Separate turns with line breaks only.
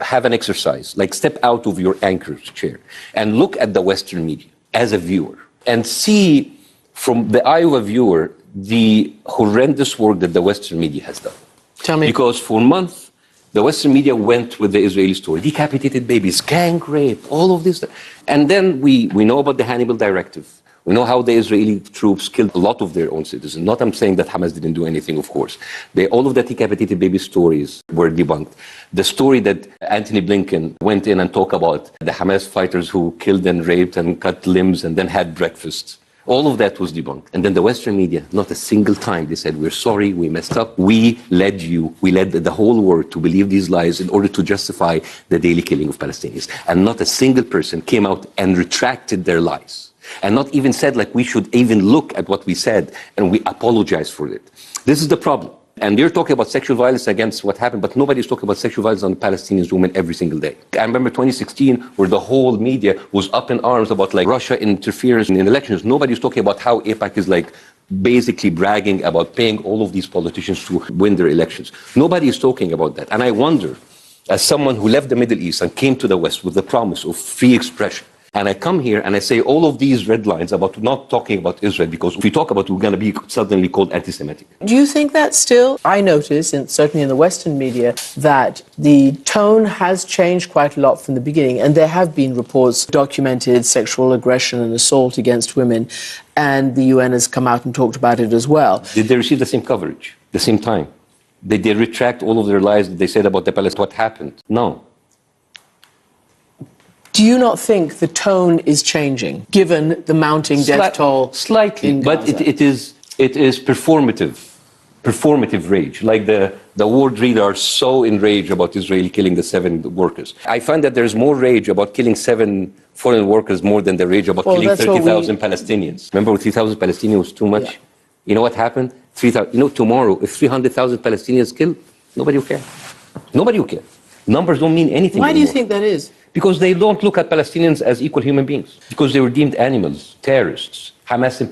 have an exercise, like step out of your anchor chair and look at the Western media as a viewer and see from the eye of a viewer the horrendous work that the Western media has done.
Tell me.
Because for months, the Western media went with the Israeli story, decapitated babies, gang rape, all of this. And then we know about the Hannibal Directive. We know how the Israeli troops killed a lot of their own citizens. Not I'm saying that Hamas didn't do anything, of course. All of the decapitated baby stories were debunked. The story that Antony Blinken went in and talked about the Hamas fighters who killed and raped and cut limbs and then had breakfast. All of that was debunked. And then the Western media, not a single time, they said, we're sorry, we messed up. We led the whole world to believe these lies in order to justify the daily killing of Palestinians. And not a single person came out and retracted their lies. And not even said, like, we should even look at what we said and we apologize for it. This is the problem. And they're talking about sexual violence against what happened, but nobody's talking about sexual violence on Palestinian women every single day. I remember 2016, where the whole media was up in arms about, like, Russia interference in elections. Nobody's talking about how AIPAC is, like, basically bragging about paying all of these politicians to win their elections. Nobody is talking about that. And I wonder, as someone who left the Middle East and came to the West with the promise of free expression, and I come here and I say all of these red lines about not talking about Israel, because if we talk about it, we're going to be suddenly called anti-Semitic.
Do you think that still? I notice, certainly in the Western media, that the tone has changed quite a lot from the beginning, and there have been reports documented sexual aggression and assault against women, and the UN has come out and talked about it as well.
Did they receive the same coverage, the same time? Did they retract all of their lies that they said about the Palestinians? What happened? No.
Do you not think the tone is changing, given the mounting death toll?
Slightly, but it is performative rage. Like the ward reader are so enraged about Israel killing the 7 workers. I find that there's more rage about killing 7 foreign workers more than the rage about killing 30,000 Palestinians. Remember, 3,000 Palestinians was too much? Yeah. You know what happened? 3,000. You know, tomorrow, if 300,000 Palestinians killed, nobody will care. Nobody will care. Numbers don't mean anything
Why
anymore.
do you think that is?
Because they don't look at Palestinians as equal human beings. Because they were deemed animals, terrorists. Hamas